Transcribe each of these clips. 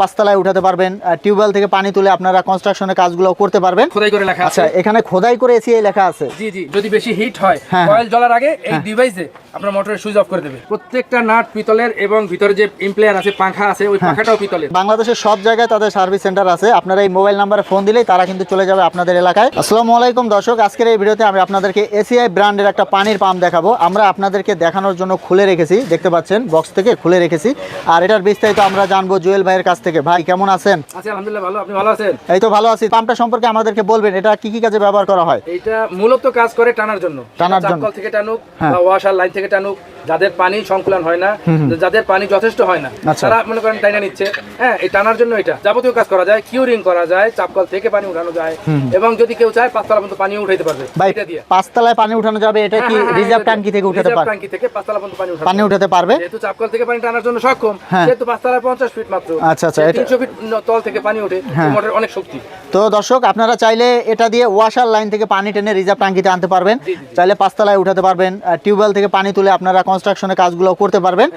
পাঁচতলায় উঠাতে পারবেন, টিউবওয়েল থেকে পানি তুলে আপনারা কনস্ট্রাকশনের কাজগুলো করতে পারবেন। খোদাই করে লেখা আছে। আচ্ছা, এখানে খোদাই করে এসিআই লেখা আছে। জি জি, যদি বেশি হিট হয় হ্যাঁ, কয়েল জ্বলার আগে এই ডিভাইসে আপনার মোটরের সুইচ অফ করে দেবে। প্রত্যেকটা নাট পিতলের এবং ভিতরে যে ইমপ্লেয়ার আছে, পাখা আছে, ওই পাখাটাও পিতলের। বাংলাদেশের সব জায়গায় তাদের সার্ভিস সেন্টার আছে। আপনারা এই মোবাইল নাম্বারে ফোন দিলেই তারা কিন্তু চলে যাবে আপনাদের এলাকায়। আসসালামু আলাইকুম দর্শক, আজকের এই ভিডিওতে আমি আপনাদেরকে এসিআই ব্র্যান্ডের একটা পানির পাম্প দেখাবো। আমরা আপনাদেরকে দেখানোর জন্য খুলে রেখেছি, দেখতে পাচ্ছেন বক্স থেকে খুলে রেখেছি। আর এটার বিস্তারিত আমরা জানবো জুয়েল ভাইয়ের কাছ থেকে। ভাই কেমন আছেন? আচ্ছা, আলহামদুলিল্লাহ ভালো। আপনি ভালো আছেন? এই তো ভালো আছি। পাম্পটা সম্পর্কে আমাদেরকে বলবেন, এটা কি কি কাজে ব্যবহার করা হয়? এটা মূলত কাজ করে টানার জন্য। চাপকল থেকে টানুক বা ওয়াশার লাইন থেকে টানুক, যাদের পানি সংকুলন হয় না, যাদের পানি যথেষ্ট হয় না, তারা মনে করেন টাইনা নিচ্ছে। হ্যাঁ, এই টানার জন্য এটা যাবতীয় কাজ করা যায়। কিউরিং করা যায়, চাপকল থেকে পানি উঠানো যায়, এবং যদি কেউ চায় পাঁচতলা পর্যন্ত পানি উঠাইতে পারবে। ভাই, এটা দিয়ে পাঁচতলায় পানি উঠানো যাবে? এটা কি রিজার্ভ ট্যাঙ্কি থেকে উঠাতে পারবে? ট্যাঙ্কি থেকে পাঁচতলা পর্যন্ত পানি উঠাতে পারবে। যেহেতু চাপকল থেকে পানি টানার জন্য সক্ষম, যেহেতু পাঁচতলায় 50 ফিট মাত্র। আচ্ছা আচ্ছা, 300 ফিট তল থেকে পানি ওঠে, মোটরের অনেক শক্তি। তো দর্শক, আপনারা চাইলে এটা দিয়ে ওয়াশার লাইন থেকে পানি টেনে রিজার্ভ ট্যাঙ্কিতে আনতে পারবেন। চাইলে পাঁচতলায় উঠাতে পারবেন, টিউবওয়েল থেকে পানি তুলে আপনারা কনস্ট্রাকশনের কাজগুলো করতে পারবেন।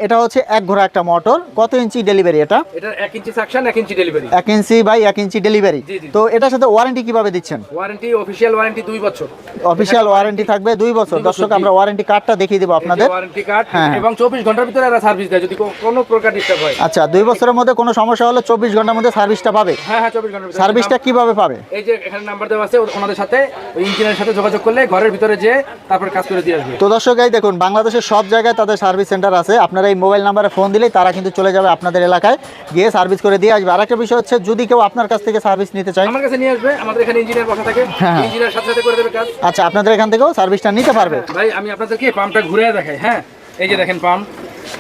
এটা হচ্ছে এক ঘোড়া একটা মোটর। কত ইঞ্চি ডেলিভারি এটা? এটা 1 inch suction, 1 inch delivery. 1 inch by 1 inch delivery. জি। তো এটার সাথে ওয়ারেন্টি কিভাবে দিচ্ছেন? ওয়ারেন্টি, অফিশিয়াল ওয়ারেন্টি 2 বছর। অফিশিয়াল ওয়ারেন্টি থাকবে 2 বছর। দর্শক, আমরা ওয়ারেন্টি কার্ডটা দেখিয়ে দেব আপনাদের। ওয়ারেন্টি কার্ড, এবং 24 ঘন্টার ভিতরে এরা সার্ভিস দেয় যদি কোনো প্রকার ডিস্টার্ব হয়। আচ্ছা, 2 বছরের মধ্যে কোনো সমস্যা হলে 24 ঘন্টার মধ্যে সার্ভিসটা পাবে? হ্যাঁ, 24 ঘন্টার ভিতরে। সার্ভিসটা কিভাবে পাবে? এই যে এখানে নাম্বার দেওয়া আছে, ওনাদের সাথে ওই ইঞ্জিনিয়ারের সাথে যোগাযোগ করলে ঘরের ভিতরে যে তারপর কাজ করে দিয়ে আসবে। তো দর্শক, এই দেখুন বাংলাদেশের সব জায়গায় তাদের সার্ভিস সেন্টার আছে। আপনারা এই মোবাইল নাম্বারে ফোন দিলেই তারা কিন্তু চলে যাবে আপনাদের এলাকায়, গিয়ে সার্ভিস করে দিয়ে আসবে। আরেকটা বিষয় হচ্ছে, যদি কেউ আপনার কাছ থেকে সার্ভিস নিতে চায়, আমার কাছে নিয়ে আসবে। আমাদের এখানে ইঞ্জিনিয়ার বসা থাকে, ইঞ্জিনিয়ার সাথে সাথে করে দেবে কাজ। আচ্ছা, আপনাদের এখান থেকেও সার্ভিসটা নিতে পারবে। ভাই, আমি আপনাদেরকে পাম্পটা ঘুরে দেখাই। হ্যাঁ, এই যে দেখেন পাম্প।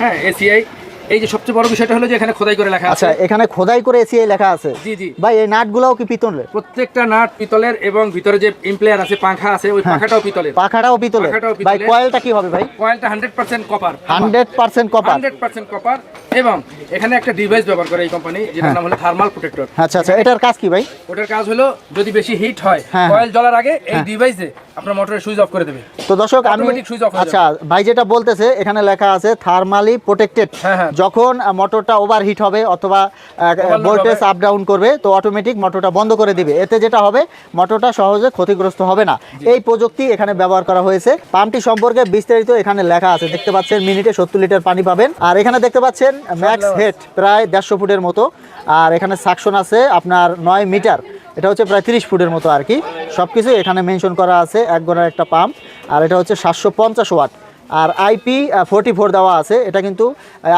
হ্যাঁ, এসিআই। এই যে সবচেয়ে বড় বিষয়টা হলো যে এখানে খোদাই করে লেখা আছে। আচ্ছা, এখানে খোদাই করে এসিআই লেখা আছে। জি। ভাই, এই নাটগুলোও কি পিতলের? প্রত্যেকটা নাট পিতলের, এবং ভিতরে যে ইমপ্লেয়ার আছে, পাখা আছে, ওই পাখাটাও পিতলের। পাখাটাও পিতলের। ভাই, কয়েলটা কি হবে ভাই? কয়েলটা 100% কপার। 100% কপার। 100% কপার। এবং এখানে একটা ডিভাইস ব্যবহার করে এই কোম্পানি, যেটার নাম হলো থার্মাল প্রোটেক্টর। আচ্ছা আচ্ছা, এটার কাজ কি ভাই? ওটার কাজ হলো যদি বেশি হিট হয় কয়েল জ্বলার আগে এই ডিভাইসে আপনার মোটরের সুইচ অফ করে দেবে। তো দর্শক, আমি আচ্ছা ভাই যেটা বলতেছে, এখানে লেখা আছে থার্মালি প্রোটেক্টেড। যখন মোটরটা ওভারহিট হবে অথবা ভোল্টেজ আপ ডাউন করবে, তো অটোমেটিক মোটরটা বন্ধ করে দিবে। এতে যেটা হবে, মোটরটা সহজে ক্ষতিগ্রস্ত হবে না। এই প্রযুক্তি এখানে ব্যবহার করা হয়েছে। পাম্পটি সম্পর্কে বিস্তারিত এখানে লেখা আছে, দেখতে পাচ্ছেন মিনিটে 70 লিটার পানি পাবেন। আর এখানে দেখতে পাচ্ছেন ম্যাক্স হেড প্রায় 150 ফুটের মতো। আর এখানে সাকশন আছে আপনার 9 মিটার, এটা হচ্ছে প্রায় 30 ফুটের মতো আর কি। সব কিছু এখানে মেনশন করা আছে। এক ঘোড়ার একটা পাম্প, আর এটা হচ্ছে 750 ওয়াট। আর IP44 দেওয়া আছে। এটা কিন্তু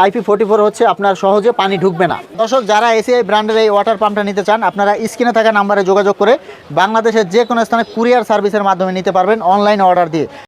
IP44 হচ্ছে আপনার সহজে পানি ঢুকবে না। দর্শক, যারা এসিআই ব্র্যান্ডের এই ওয়াটার পাম্পটা নিতে চান, আপনারা স্ক্রিনে থাকা নাম্বারে যোগাযোগ করে বাংলাদেশের যে কোনো স্থানে কুরিয়ার সার্ভিসের মাধ্যমে নিতে পারবেন, অনলাইন অর্ডার দিয়ে।